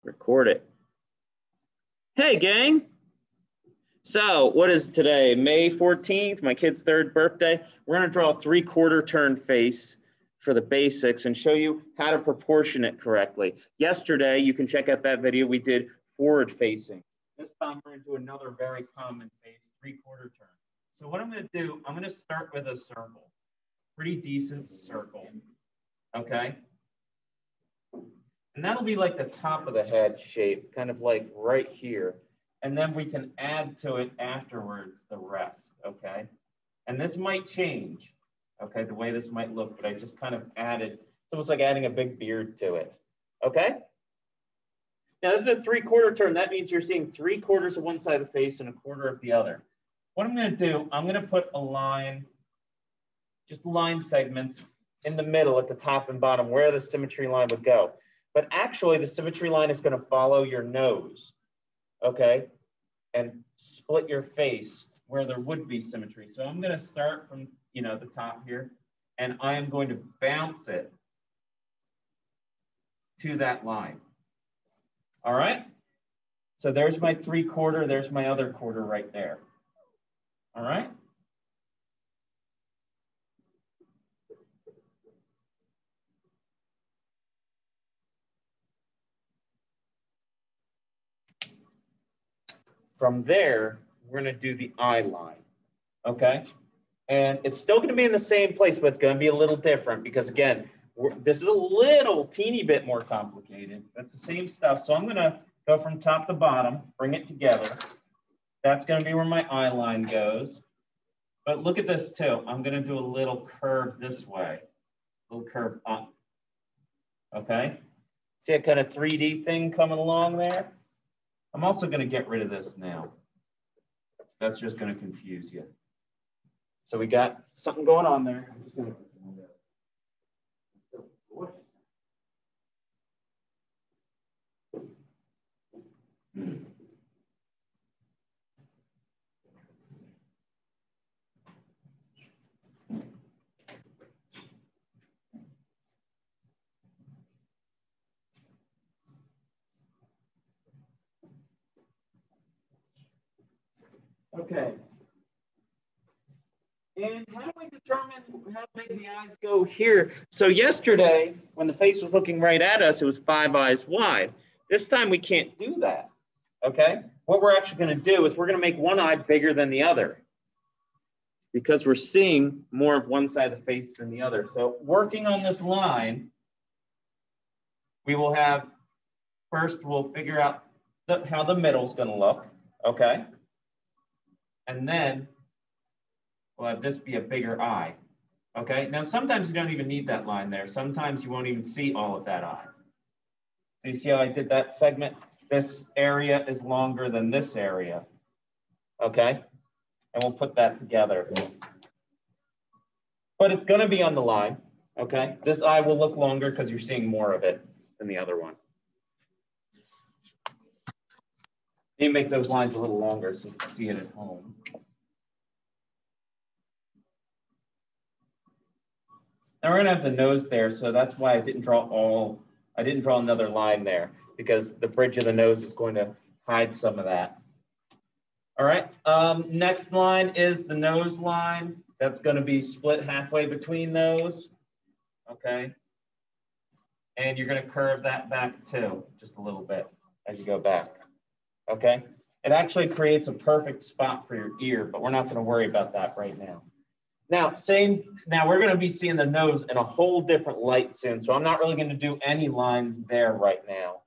Record it. Hey, gang. So what is today? May 14th, my kid's 3rd birthday. We're going to draw a 3/4 turn face for the basics and show you how to proportion it correctly. Yesterday, you can check out that video, we did forward facing. This time we're going to do another very common face, 3/4 turn. So what I'm going to do, I'm going to start with a circle. Pretty decent circle, okay? And that'll be like the top of the head shape, kind of like right here. And then we can add to it afterwards the rest, okay? And this might change, okay, the way this might look, but I just kind of added, it's almost like adding a big beard to it, okay? Now this is a 3/4 turn. That means you're seeing 3/4 of one side of the face and 1/4 of the other. What I'm gonna do, I'm gonna put a line, just line segments in the middle at the top and bottom where the symmetry line would go. But actually the symmetry line is gonna follow your nose, okay? And split your face where there would be symmetry. So I'm gonna start from, the top here, and I am going to bounce it to that line. All right? So there's my 3/4, there's my other quarter right there. All right? From there, we're gonna do the eye line, okay? And it's still gonna be in the same place, but it's gonna be a little different because again, this is a little teeny bit more complicated. That's the same stuff. So I'm gonna go from top to bottom, bring it together. That's gonna be where my eye line goes. But look at this too. I'm gonna do a little curve this way, a little curve up, okay? See a kind of 3D thing coming along there? I'm also gonna get rid of this now. That's just gonna confuse you. So we got something going on there. Okay. And how do we determine how big the eyes go here? So yesterday, when the face was looking right at us, it was 5 eyes wide. This time we can't do that, okay? What we're actually gonna do is we're gonna make one eye bigger than the other because we're seeing more of one side of the face than the other. So working on this line, we will have, first we'll figure out how the middle's gonna look, okay? And then we'll have this be a bigger eye, okay? Now, sometimes you don't even need that line there. Sometimes you won't even see all of that eye. So you see how I did that segment? This area is longer than this area, okay? And we'll put that together. But it's gonna be on the line, okay? This eye will look longer because you're seeing more of it than the other one. You make those lines a little longer so you can see it at home. Now we're gonna have the nose there, so that's why I didn't draw another line there because the bridge of the nose is going to hide some of that. All right, next line is the nose line. That's gonna be split halfway between those, okay? And you're gonna curve that back too, just a little bit as you go back, okay? It actually creates a perfect spot for your ear, but we're not gonna worry about that right now. Now we're gonna be seeing the nose in a whole different light soon, so I'm not really gonna do any lines there right now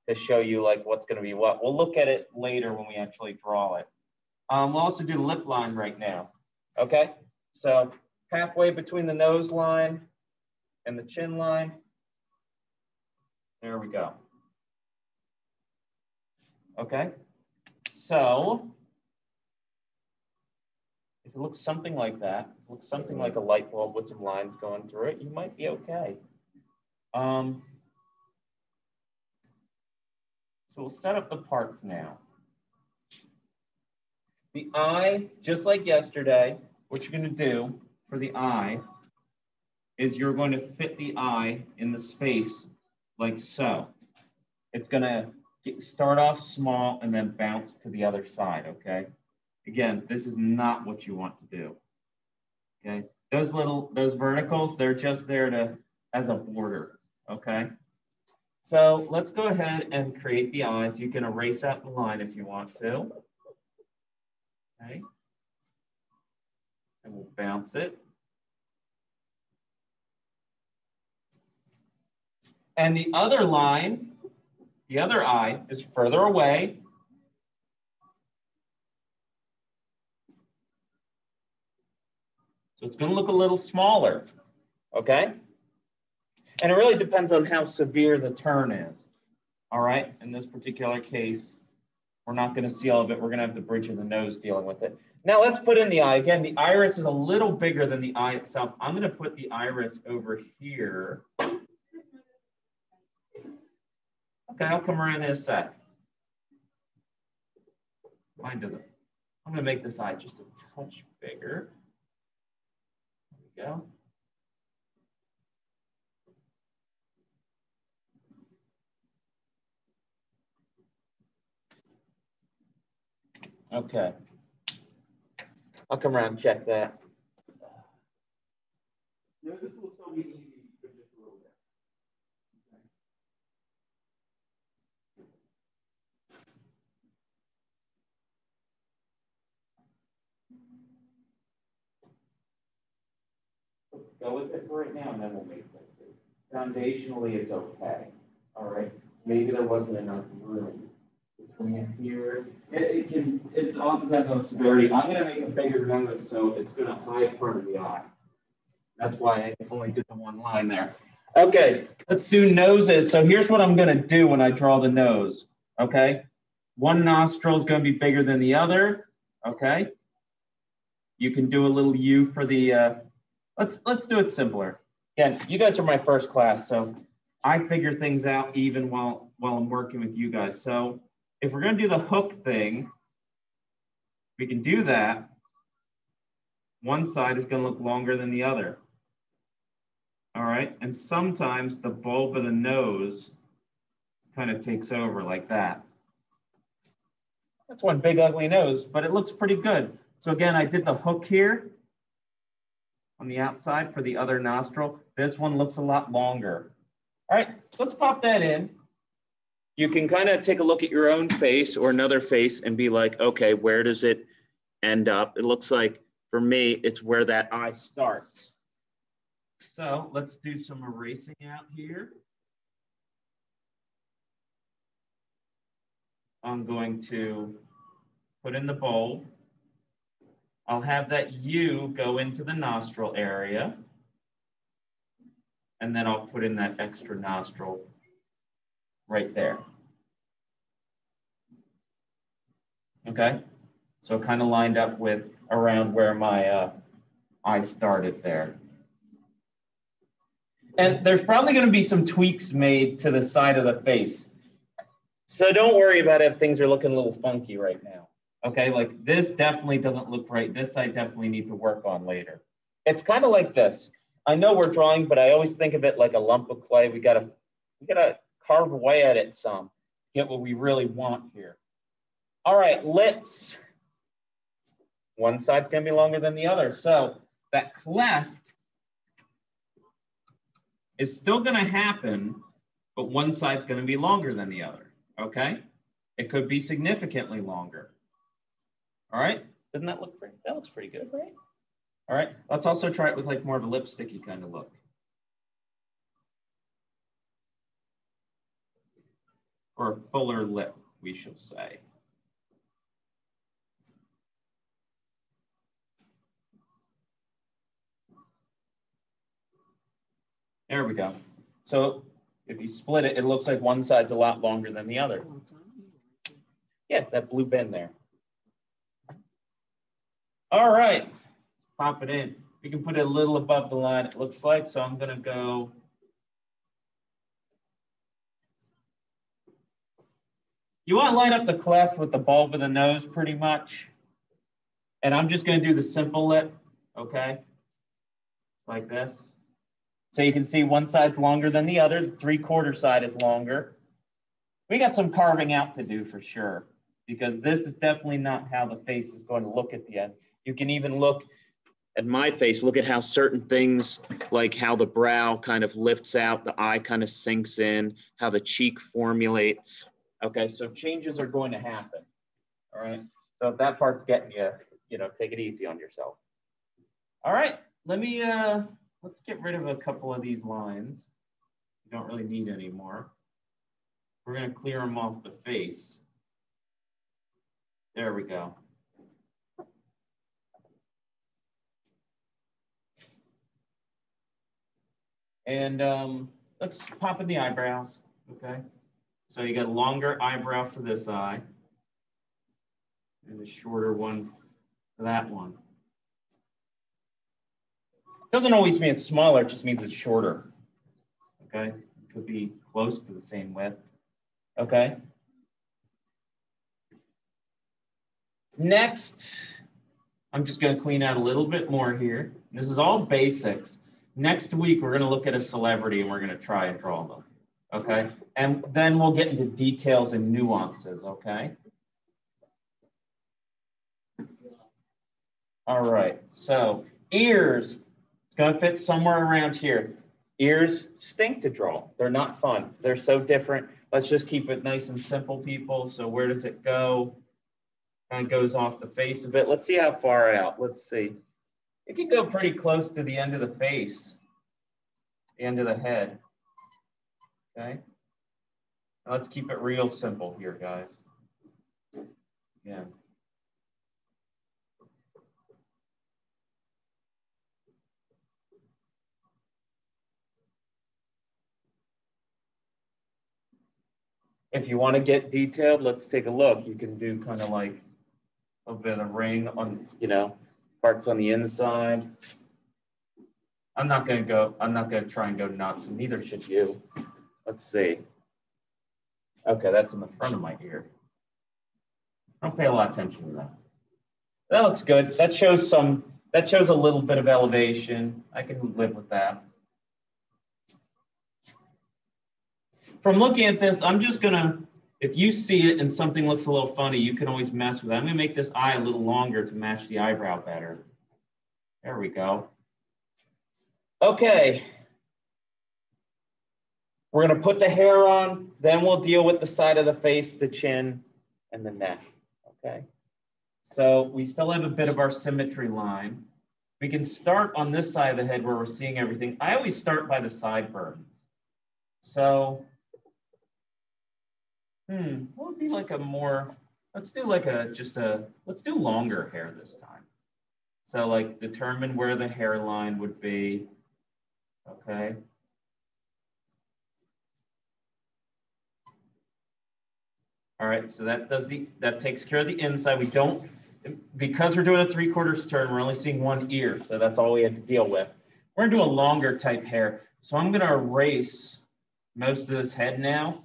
to show you like what's gonna be what. We'll look at it later when we actually draw it. We'll also do the lip line right now, okay? So halfway between the nose line and the chin line, there we go. Okay, so if it looks something like that, looks something like a light bulb with some lines going through it, you might be okay. So we'll set up the parts now. The eye, just like yesterday, what you're gonna do for the eye is you're going to fit the eye in the space like so. It's gonna Start off small and then bounce to the other side, okay? Again, this is not what you want to do, okay? Those verticals, they're just there to, as a border, okay? So let's go ahead and create the eyes. You can erase out the line if you want to, okay? And we'll bounce it. And the other line, the other eye is further away. So it's going to look a little smaller, okay? And it really depends on how severe the turn is, all right? In this particular case, we're not going to see all of it. We're going to have the bridge of the nose dealing with it. Now let's put in the eye. Again, the iris is a little bigger than the eye itself. I'm going to put the iris over here. Okay, I'll come around in a sec. Mine doesn't. I'm going to make this eye just a touch bigger. There we go. Okay. I'll come around and check that. No, this will still be easy for just a little bit. Okay. Let's go with it for right now, and then we'll make things. Foundationally, it's okay. All right. Maybe there wasn't enough room between here. It all depends on severity. I'm going to make a bigger nose, so it's going to hide part of the eye. That's why I only did the one line there. Okay, let's do noses. So here's what I'm going to do when I draw the nose. Okay, one nostril is going to be bigger than the other. Okay, you can do a little U for the. Let's do it simpler. Again, you guys are my first class, so I figure things out even while I'm working with you guys. So if we're going to do the hook thing, we can do that. One side is going to look longer than the other. All right, and sometimes the bulb of the nose kind of takes over like that. That's one big ugly nose, but it looks pretty good. So again, I did the hook here on the outside for the other nostril. This one looks a lot longer. All right, so let's pop that in. You can kind of take a look at your own face or another face and be like, okay, where does it end up? It looks like, for me, it's where that eye starts. So let's do some erasing out here. I'm going to put in the bulb. I'll have that U go into the nostril area. And then I'll put in that extra nostril right there. Okay, so kind of lined up with around where my eye started there. And there's probably going to be some tweaks made to the side of the face. So don't worry about if things are looking a little funky right now. Okay, like this definitely doesn't look right. This I definitely need to work on later. It's kind of like this. I know we're drawing, but I always think of it like a lump of clay. We gotta carve away at it some, get what we really want here. All right, lips. One side's gonna be longer than the other. So that cleft is still gonna happen, but one side's gonna be longer than the other, okay? It could be significantly longer. All right, doesn't that look pretty? That looks pretty good, right? All right, let's also try it with like more of a lipsticky kind of look. Or a fuller lip, we shall say. There we go. So if you split it, it looks like one side's a lot longer than the other. Yeah, that blue bend there. All right, pop it in. We can put it a little above the line, it looks like. So I'm gonna go. You want to line up the cleft with the bulb of the nose pretty much. And I'm just going to do the simple lip, okay? Like this. So you can see one side's longer than the other. The 3/4 side is longer. We got some carving out to do for sure, because this is definitely not how the face is going to look at the end. You can even look at my face, look at how certain things, like how the brow kind of lifts out, the eye kind of sinks in, how the cheek formulates. Okay, so changes are going to happen. All right, so if that part's getting you, take it easy on yourself. All right, let's get rid of a couple of these lines. We don't really need anymore. We're going to clear them off the face. There we go. And let's pop in the eyebrows, okay? So you got a longer eyebrow for this eye and a shorter one for that one. Doesn't always mean it's smaller, it just means it's shorter, okay? It could be close to the same width, okay? Next, I'm just gonna clean out a little bit more here. This is all basics. Next week, we're gonna look at a celebrity and we're gonna try and draw them, okay? And then we'll get into details and nuances, okay? All right, so ears, it's gonna fit somewhere around here. Ears stink to draw. They're not fun. They're so different. Let's just keep it nice and simple, people. So where does it go? Kind of goes off the face a bit. Let's see how far out. Let's see. It can go pretty close to the end of the face, the end of the head. Okay. Now let's keep it real simple here, guys. Yeah. If you want to get detailed, let's take a look. You can do kind of like a bit of ring on, parts on the inside. I'm not going to try and go nuts, and neither should you. Let's see. Okay, that's in the front of my ear. Don't pay a lot of attention to that. That looks good. That shows a little bit of elevation. I can live with that. From looking at this, I'm just gonna, if you see it and something looks a little funny, you can always mess with it. I'm gonna make this eye a little longer to match the eyebrow better. There we go. Okay. We're gonna put the hair on, then we'll deal with the side of the face, the chin, and the neck, okay? So we still have a bit of our symmetry line. We can start on this side of the head where we're seeing everything. I always start by the sideburns. So, what would be like a more, let's do like let's do longer hair this time. So like determine where the hairline would be, okay? All right, so that takes care of the inside. We don't, because we're doing a 3/4 turn, we're only seeing one ear, so that's all we had to deal with. We're gonna do a longer type hair. So I'm gonna erase most of this head now,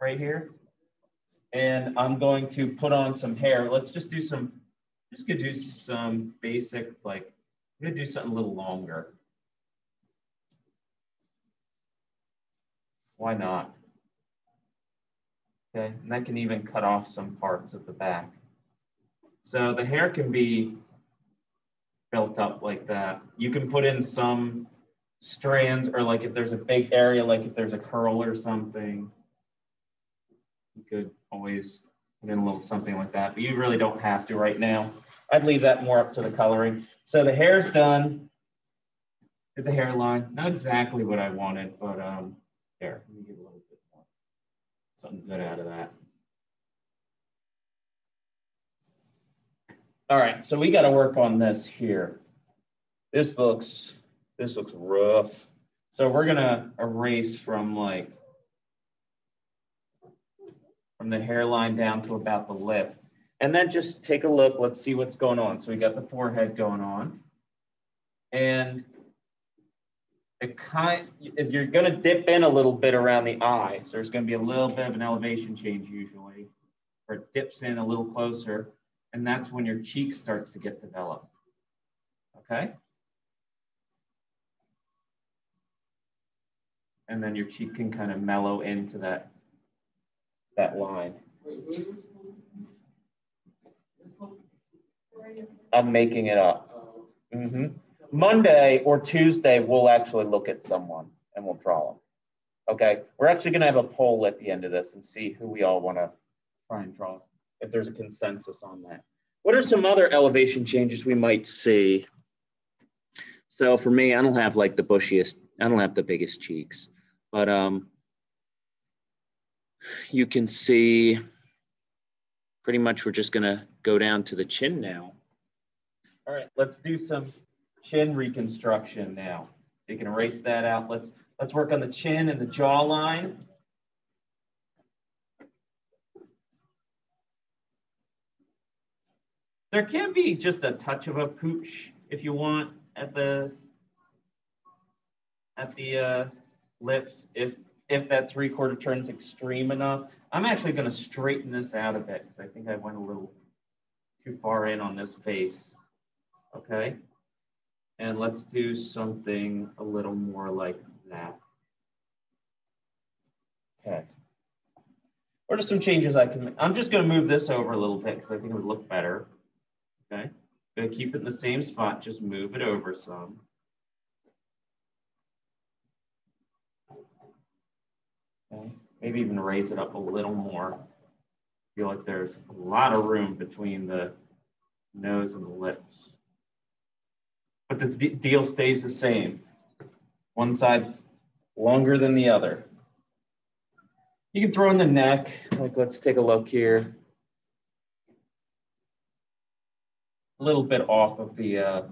right here. And I'm going to put on some hair. Let's just do some, basic, like, I'm gonna do something a little longer. Why not? Okay, and that can even cut off some parts of the back. So the hair can be built up like that. You can put in some strands, or like if there's a big area, like if there's a curl or something, you could always put in a little something like that, but you really don't have to right now. I'd leave that more up to the coloring. So the hair's done. Did the hairline, not exactly what I wanted, but there, let me get a little bit more, something good out of that. All right, so we got to work on this here. This looks rough. So we're gonna erase from the hairline down to about the lip, and then just take a look. Let's see what's going on. So we got the forehead going on, and you're gonna dip in a little bit around the eye. So there's gonna be a little bit of an elevation change usually, or it dips in a little closer. And that's when your cheek starts to get developed, okay? And then your cheek can kind of mellow into that that line. I'm making it up. Monday or Tuesday, we'll actually look at someone and we'll draw them. Okay, we're actually going to have a poll at the end of this and see who we all want to try and draw, if there's a consensus on that. What are some other elevation changes we might see? So for me, I don't have like the bushiest, I don't have the biggest cheeks, but you can see pretty much we're just going to go down to the chin now. All right, let's do some chin reconstruction now. You can erase that out. Let's work on the chin and the jawline. There can be just a touch of a pooch if you want at the lips, if that 3/4 turn is extreme enough. I'm actually going to straighten this out a bit because I think I went a little too far in on this face. Okay, and let's do something a little more like that. Okay. What are some changes I can make? I'm just going to move this over a little bit because I think it would look better. Okay, going to keep it in the same spot, just move it over some. Okay. Maybe even raise it up a little more. I feel like there's a lot of room between the nose and the lips. But the deal stays the same. One side's longer than the other. You can throw in the neck, like let's take a look here. A little bit off of the,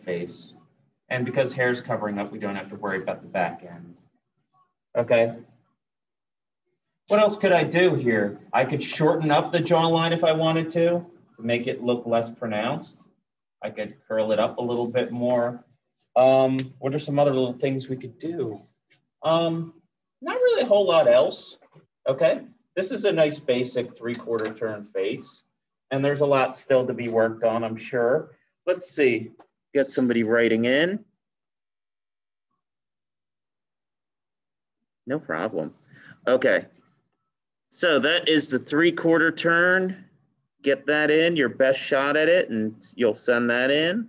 face. And because hair's covering up, we don't have to worry about the back end. Okay. What else could I do here? I could shorten up the jawline if I wanted to make it look less pronounced. I could curl it up a little bit more. What are some other little things we could do? Not really a whole lot else. Okay. This is a nice basic 3/4 turn face. And there's a lot still to be worked on, I'm sure. Let's see. Got somebody writing in. No problem. Okay. So that is the 3/4 turn. Get that in, your best shot at it, and you'll send that in.